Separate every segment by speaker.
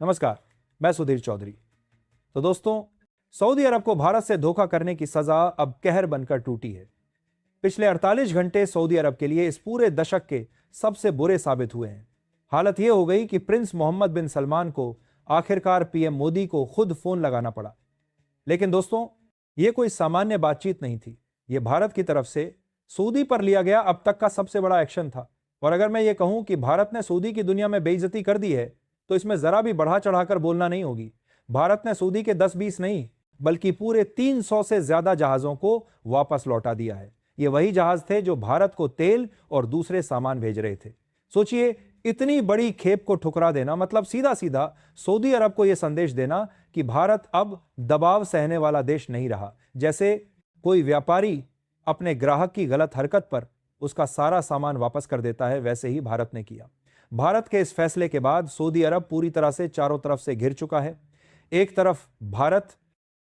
Speaker 1: नमस्कार, मैं सुधीर चौधरी। तो दोस्तों, सऊदी अरब को भारत से धोखा करने की सजा अब कहर बनकर टूटी है। पिछले 48 घंटे सऊदी अरब के लिए इस पूरे दशक के सबसे बुरे साबित हुए हैं। हालत यह हो गई कि प्रिंस मोहम्मद बिन सलमान को आखिरकार पीएम मोदी को खुद फोन लगाना पड़ा। लेकिन दोस्तों, यह कोई सामान्य बातचीत नहीं थी। यह भारत की तरफ से सऊदी पर लिया गया अब तक का सबसे बड़ा एक्शन था। और अगर मैं ये कहूं कि भारत ने सऊदी की दुनिया में बेइज्जती कर दी है, तो इसमें जरा भी बढ़ा चढ़ाकर बोलना नहीं होगी। भारत ने सऊदी के 10-20 नहीं, बल्कि पूरे 300 से ज्यादा जहाजों को वापस लौटा दिया है। ये वही जहाज थे जो भारत को तेल और दूसरे सामान भेज रहे थे। सोचिए, इतनी बड़ी खेप को ठुकरा देना मतलब सीधा सीधा सऊदी अरब को यह संदेश देना कि भारत अब दबाव सहने वाला देश नहीं रहा। जैसे कोई व्यापारी अपने ग्राहक की गलत हरकत पर उसका सारा सामान वापस कर देता है, वैसे ही भारत ने किया। भारत के इस फैसले के बाद सऊदी अरब पूरी तरह से चारों तरफ से घिर चुका है। एक तरफ भारत,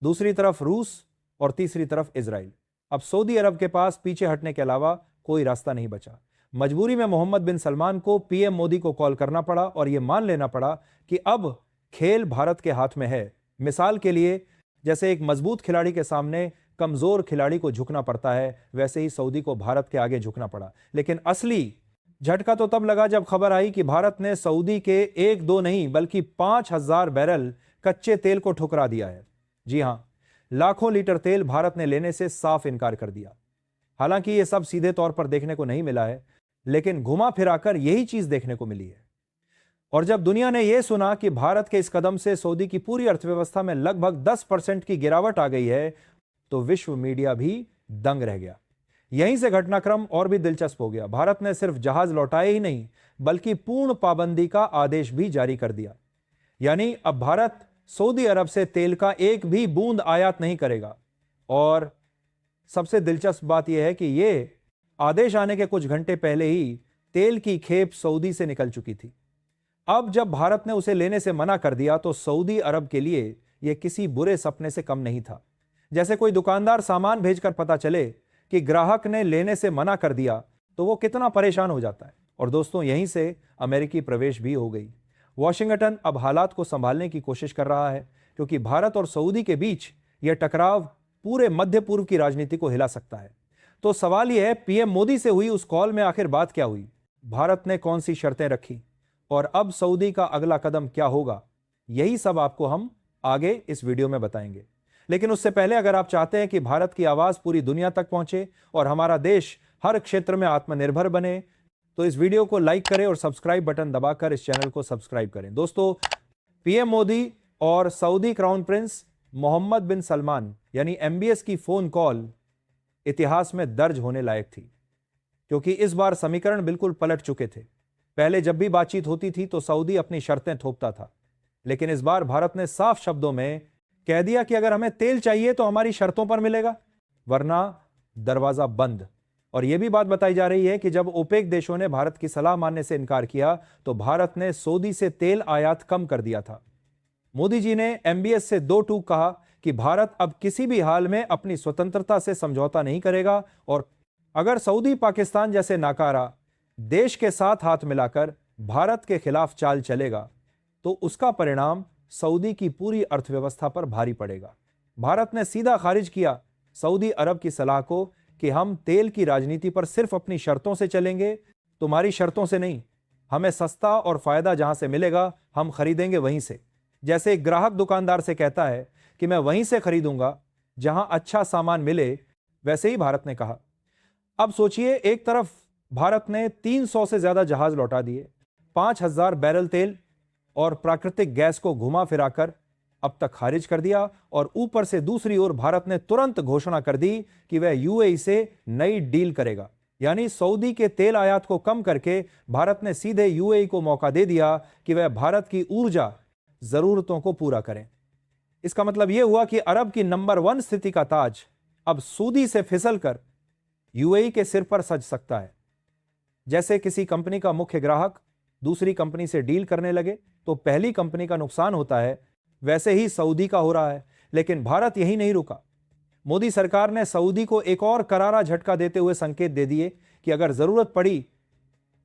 Speaker 1: दूसरी तरफ रूस और तीसरी तरफ इजराइल। अब सऊदी अरब के पास पीछे हटने के अलावा कोई रास्ता नहीं बचा। मजबूरी में मोहम्मद बिन सलमान को पीएम मोदी को कॉल करना पड़ा और यह मान लेना पड़ा कि अब खेल भारत के हाथ में है। मिसाल के लिए, जैसे एक मजबूत खिलाड़ी के सामने कमजोर खिलाड़ी को झुकना पड़ता है, वैसे ही सऊदी को भारत के आगे झुकना पड़ा। लेकिन असली झटका तो तब लगा जब खबर आई कि भारत ने सऊदी के 1-2 नहीं बल्कि 5,000 बैरल कच्चे तेल को ठुकरा दिया है। जी हां, लाखों लीटर तेल भारत ने लेने से साफ इनकार कर दिया। हालांकि यह सब सीधे तौर पर देखने को नहीं मिला है, लेकिन घुमा फिराकर यही चीज देखने को मिली है। और जब दुनिया ने यह सुना कि भारत के इस कदम से सऊदी की पूरी अर्थव्यवस्था में लगभग 10% की गिरावट आ गई है, तो विश्व मीडिया भी दंग रह गया। यहीं से घटनाक्रम और भी दिलचस्प हो गया। भारत ने सिर्फ जहाज लौटाए ही नहीं, बल्कि पूर्ण पाबंदी का आदेश भी जारी कर दिया। यानी अब भारत सऊदी अरब से तेल का एक भी बूंद आयात नहीं करेगा। और सबसे दिलचस्प बात यह है कि यह आदेश आने के कुछ घंटे पहले ही तेल की खेप सऊदी से निकल चुकी थी। अब जब भारत ने उसे लेने से मना कर दिया, तो सऊदी अरब के लिए यह किसी बुरे सपने से कम नहीं था। जैसे कोई दुकानदार सामान भेजकर पता चले कि ग्राहक ने लेने से मना कर दिया, तो वो कितना परेशान हो जाता है। और दोस्तों, यहीं से अमेरिकी प्रवेश भी हो गई। वॉशिंगटन अब हालात को संभालने की कोशिश कर रहा है, क्योंकि भारत और सऊदी के बीच यह टकराव पूरे मध्य पूर्व की राजनीति को हिला सकता है। तो सवाल यह है, पीएम मोदी से हुई उस कॉल में आखिर बात क्या हुई? भारत ने कौन सी शर्तें रखी और अब सऊदी का अगला कदम क्या होगा? यही सब आपको हम आगे इस वीडियो में बताएंगे। लेकिन उससे पहले, अगर आप चाहते हैं कि भारत की आवाज पूरी दुनिया तक पहुंचे और हमारा देश हर क्षेत्र में आत्मनिर्भर बने, तो इस वीडियो को लाइक करें और सब्सक्राइब बटन दबाकर इस चैनल को सब्सक्राइब करें। दोस्तों, पीएम मोदी और सऊदी क्राउन प्रिंस मोहम्मद बिन सलमान यानी एमबीएस की फोन कॉल इतिहास में दर्ज होने लायक थी, क्योंकि इस बार समीकरण बिल्कुल पलट चुके थे। पहले जब भी बातचीत होती थी तो सऊदी अपनी शर्तें थोपता था, लेकिन इस बार भारत ने साफ शब्दों में कह दिया कि अगर हमें तेल चाहिए तो हमारी शर्तों पर मिलेगा, वरना दरवाजा बंद। और यह भी बात बताई जा रही है कि जब ओपेक देशों ने भारत की सलाह मानने से इनकार किया, तो भारत ने सऊदी से तेल आयात कम कर दिया था। मोदी जी ने एमबीएस से 2 टूक कहा कि भारत अब किसी भी हाल में अपनी स्वतंत्रता से समझौता नहीं करेगा, और अगर सऊदी पाकिस्तान जैसे नाकारा देश के साथ हाथ मिलाकर भारत के खिलाफ चाल चलेगा, तो उसका परिणाम सऊदी की पूरी अर्थव्यवस्था पर भारी पड़ेगा। भारत ने सीधा खारिज किया सऊदी अरब की सलाह को कि हम तेल की राजनीति पर सिर्फ अपनी शर्तों से चलेंगे, तुम्हारी शर्तों से नहीं। हमें सस्ता और फायदा जहां से मिलेगा हम खरीदेंगे वहीं से। जैसे एक ग्राहक दुकानदार से कहता है कि मैं वहीं से खरीदूंगा जहां अच्छा सामान मिले, वैसे ही भारत ने कहा। अब सोचिए, एक तरफ भारत ने 300 से ज्यादा जहाज लौटा दिए, 5,000 बैरल तेल और प्राकृतिक गैस को घुमा फिराकर अब तक खारिज कर दिया, और ऊपर से दूसरी ओर भारत ने तुरंत घोषणा कर दी कि वह यूएई से नई डील करेगा। यानी सऊदी के तेल आयात को कम करके भारत ने सीधे यूएई को मौका दे दिया कि वह भारत की ऊर्जा जरूरतों को पूरा करें। इसका मतलब यह हुआ कि अरब की नंबर 1 स्थिति का ताज अब सऊदी से फिसलकर यूएई के सिर पर सज सकता है। जैसे किसी कंपनी का मुख्य ग्राहक दूसरी कंपनी से डील करने लगे तो पहली कंपनी का नुकसान होता है, वैसे ही सऊदी का हो रहा है। लेकिन भारत यही नहीं रुका। मोदी सरकार ने सऊदी को एक और करारा झटका देते हुए संकेत दे दिए कि अगर जरूरत पड़ी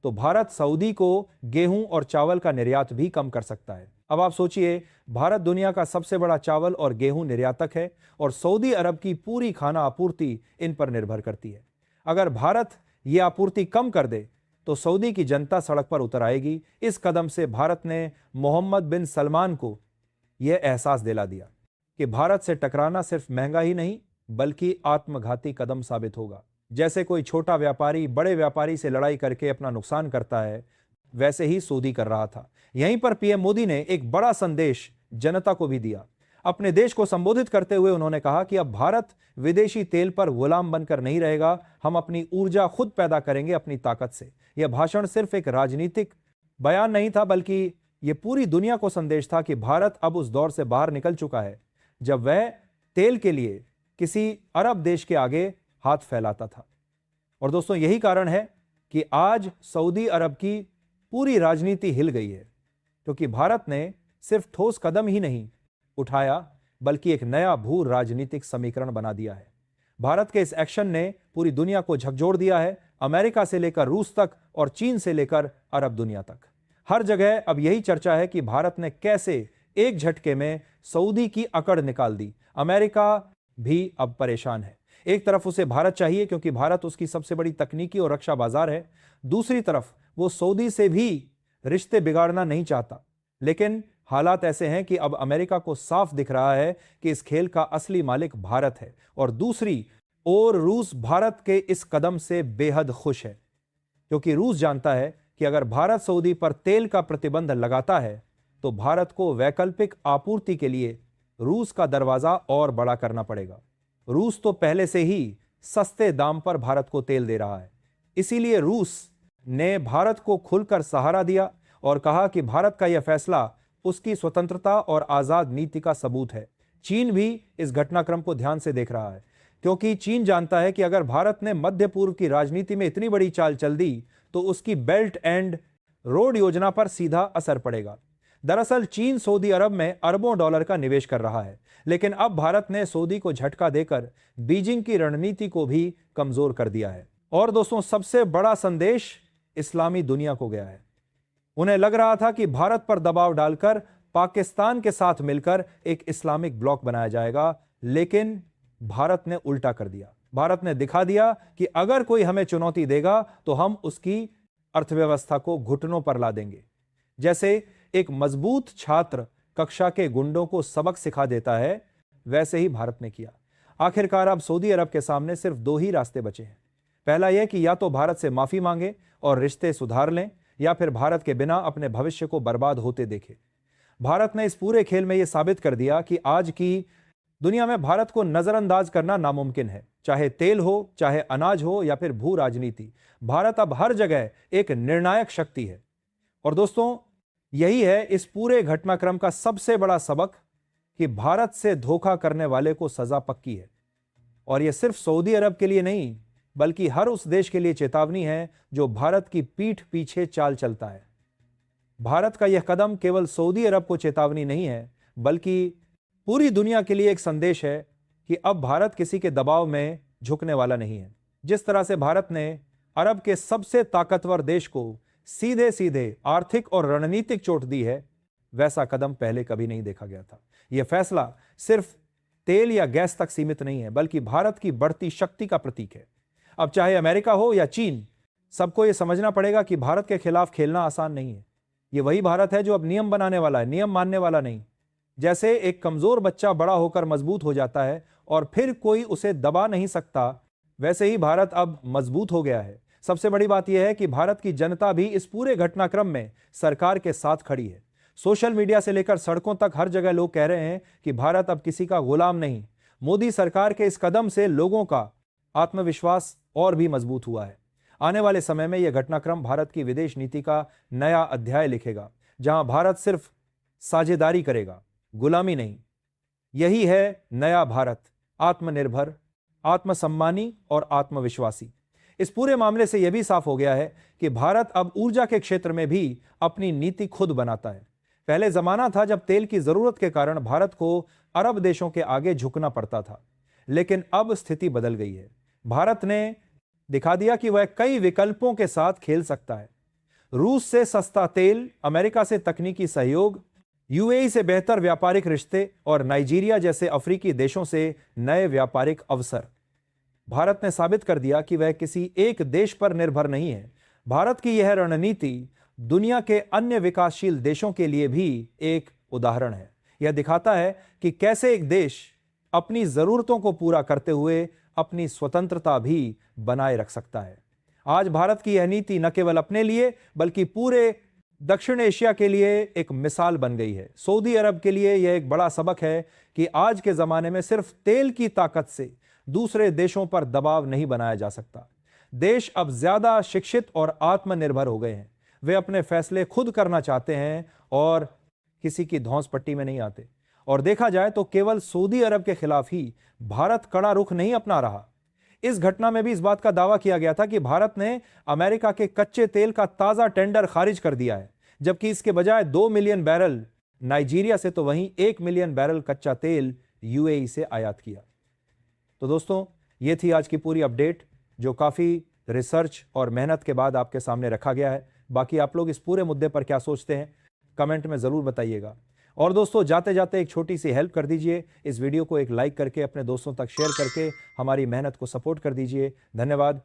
Speaker 1: तो भारत सऊदी को गेहूं और चावल का निर्यात भी कम कर सकता है। अब आप सोचिए, भारत दुनिया का सबसे बड़ा चावल और गेहूं निर्यातक है और सऊदी अरब की पूरी खाना आपूर्ति इन पर निर्भर करती है। अगर भारत ये आपूर्ति कम कर दे तो सऊदी की जनता सड़क पर उतर आएगी। इस कदम से भारत ने मोहम्मद बिन सलमान को यह एहसास दिला दिया कि भारत से टकराना सिर्फ महंगा ही नहीं बल्कि आत्मघाती कदम साबित होगा। जैसे कोई छोटा व्यापारी बड़े व्यापारी से लड़ाई करके अपना नुकसान करता है, वैसे ही सऊदी कर रहा था। यहीं पर पीएम मोदी ने एक बड़ा संदेश जनता को भी दिया। अपने देश को संबोधित करते हुए उन्होंने कहा कि अब भारत विदेशी तेल पर गुलाम बनकर नहीं रहेगा, हम अपनी ऊर्जा खुद पैदा करेंगे अपनी ताकत से। यह भाषण सिर्फ एक राजनीतिक बयान नहीं था बल्कि यह पूरी दुनिया को संदेश था कि भारत अब उस दौर से बाहर निकल चुका है जब वह तेल के लिए किसी अरब देश के आगे हाथ फैलाता था। और दोस्तों, यही कारण है कि आज सऊदी अरब की पूरी राजनीति हिल गई है, क्योंकि भारत ने सिर्फ ठोस कदम ही नहीं उठाया बल्कि एक नया भू राजनीतिक समीकरण बना दिया है। भारत के इस एक्शन ने पूरी दुनिया को झकझोर दिया है, अमेरिका से लेकर रूस तक और चीन से लेकर अरब दुनिया तक। हर जगह अब यही चर्चा है कि भारत ने कैसे एक झटके में सऊदी की अकड़ निकाल दी। अमेरिका भी अब परेशान है। एक तरफ उसे भारत चाहिए क्योंकि भारत उसकी सबसे बड़ी तकनीकी और रक्षा बाजार है, दूसरी तरफ वो सऊदी से भी रिश्ते बिगाड़ना नहीं चाहता। लेकिन हालात ऐसे हैं कि अब अमेरिका को साफ दिख रहा है कि इस खेल का असली मालिक भारत है और दूसरी ओर रूस भारत के इस कदम से बेहद खुश है, क्योंकि रूस जानता है कि अगर भारत सऊदी पर तेल का प्रतिबंध लगाता है तो भारत को वैकल्पिक आपूर्ति के लिए रूस का दरवाजा और बड़ा करना पड़ेगा। रूस तो पहले से ही सस्ते दाम पर भारत को तेल दे रहा है, इसीलिए रूस ने भारत को खुलकर सहारा दिया और कहा कि भारत का यह फैसला उसकी स्वतंत्रता और आजाद नीति का सबूत है। चीन भी इस घटनाक्रम को ध्यान से देख रहा है, क्योंकि चीन जानता है कि अगर भारत ने मध्य पूर्व की राजनीति में इतनी बड़ी चाल चल दी तो उसकी बेल्ट एंड रोड योजना पर सीधा असर पड़ेगा। दरअसल चीन सऊदी अरब में अरबों डॉलर का निवेश कर रहा है, लेकिन अब भारत ने सऊदी को झटका देकर बीजिंग की रणनीति को भी कमजोर कर दिया है। और दोस्तों, सबसे बड़ा संदेश इस्लामी दुनिया को गया है। उन्हें लग रहा था कि भारत पर दबाव डालकर पाकिस्तान के साथ मिलकर एक इस्लामिक ब्लॉक बनाया जाएगा, लेकिन भारत ने उल्टा कर दिया। भारत ने दिखा दिया कि अगर कोई हमें चुनौती देगा तो हम उसकी अर्थव्यवस्था को घुटनों पर ला देंगे। जैसे एक मजबूत छात्र कक्षा के गुंडों को सबक सिखा देता है, वैसे ही भारत ने किया। आखिरकार अब सऊदी अरब के सामने सिर्फ दो ही रास्ते बचे हैं। पहला यह कि या तो भारत से माफी मांगे और रिश्ते सुधार लें, या फिर भारत के बिना अपने भविष्य को बर्बाद होते देखे। भारत ने इस पूरे खेल में यह साबित कर दिया कि आज की दुनिया में भारत को नजरअंदाज करना नामुमकिन है। चाहे तेल हो, चाहे अनाज हो या फिर भू राजनीति, भारत अब हर जगह एक निर्णायक शक्ति है। और दोस्तों, यही है इस पूरे घटनाक्रम का सबसे बड़ा सबक कि भारत से धोखा करने वाले को सजा पक्की है। और यह सिर्फ सऊदी अरब के लिए नहीं बल्कि हर उस देश के लिए चेतावनी है जो भारत की पीठ पीछे चाल चलता है। भारत का यह कदम केवल सऊदी अरब को चेतावनी नहीं है बल्कि पूरी दुनिया के लिए एक संदेश है कि अब भारत किसी के दबाव में झुकने वाला नहीं है। जिस तरह से भारत ने अरब के सबसे ताकतवर देश को सीधे सीधे आर्थिक और रणनीतिक चोट दी है, वैसा कदम पहले कभी नहीं देखा गया था। यह फैसला सिर्फ तेल या गैस तक सीमित नहीं है बल्कि भारत की बढ़ती शक्ति का प्रतीक है। अब चाहे अमेरिका हो या चीन, सबको यह समझना पड़ेगा कि भारत के खिलाफ खेलना आसान नहीं है। यह वही भारत है जो अब नियम बनाने वाला है, नियम मानने वाला नहीं। जैसे एक कमजोर बच्चा बड़ा होकर मजबूत हो जाता है और फिर कोई उसे दबा नहीं सकता, वैसे ही भारत अब मजबूत हो गया है। सबसे बड़ी बात यह है कि भारत की जनता भी इस पूरे घटनाक्रम में सरकार के साथ खड़ी है। सोशल मीडिया से लेकर सड़कों तक हर जगह लोग कह रहे हैं कि भारत अब किसी का गुलाम नहीं। मोदी सरकार के इस कदम से लोगों का आत्मविश्वास और भी मजबूत हुआ है। आने वाले समय में यह घटनाक्रम भारत की विदेश नीति का नया अध्याय लिखेगा, जहां भारत सिर्फ साझेदारी करेगा, गुलामी नहीं। यही है नया भारत, आत्मनिर्भर, आत्मसम्मानी और आत्मविश्वासी। इस पूरे मामले से यह भी साफ हो गया है कि भारत अब ऊर्जा के क्षेत्र में भी अपनी नीति खुद बनाता है। पहले जमाना था जब तेल की जरूरत के कारण भारत को अरब देशों के आगे झुकना पड़ता था, लेकिन अब स्थिति बदल गई है। भारत ने दिखा दिया कि वह कई विकल्पों के साथ खेल सकता है। रूस से सस्ता तेल, अमेरिका से तकनीकी सहयोग, यूएई से बेहतर व्यापारिक रिश्ते और नाइजीरिया जैसे अफ्रीकी देशों से नए व्यापारिक अवसर। भारत ने साबित कर दिया कि वह किसी एक देश पर निर्भर नहीं है। भारत की यह रणनीति दुनिया के अन्य विकासशील देशों के लिए भी एक उदाहरण है। यह दिखाता है कि कैसे एक देश अपनी जरूरतों को पूरा करते हुए अपनी स्वतंत्रता भी बनाए रख सकता है। आज भारत की यह नीति न केवल अपने लिए बल्कि पूरे दक्षिण एशिया के लिए एक मिसाल बन गई है। सऊदी अरब के लिए यह एक बड़ा सबक है कि आज के जमाने में सिर्फ तेल की ताकत से दूसरे देशों पर दबाव नहीं बनाया जा सकता। देश अब ज्यादा शिक्षित और आत्मनिर्भर हो गए हैं। वे अपने फैसले खुद करना चाहते हैं और किसी की धौंस पट्टी में नहीं आते। और देखा जाए तो केवल सऊदी अरब के खिलाफ ही भारत कड़ा रुख नहीं अपना रहा। इस घटना में भी इस बात का दावा किया गया था कि भारत ने अमेरिका के कच्चे तेल का ताजा टेंडर खारिज कर दिया है, जबकि इसके बजाय 2 मिलियन बैरल नाइजीरिया से तो वहीं 1 मिलियन बैरल कच्चा तेल यूएई से आयात किया। तो दोस्तों, ये थी आज की पूरी अपडेट जो काफी रिसर्च और मेहनत के बाद आपके सामने रखा गया है। बाकी आप लोग इस पूरे मुद्दे पर क्या सोचते हैं कमेंट में जरूर बताइएगा। और दोस्तों, जाते जाते एक छोटी सी हेल्प कर दीजिए, इस वीडियो को एक लाइक करके अपने दोस्तों तक शेयर करके हमारी मेहनत को सपोर्ट कर दीजिए। धन्यवाद।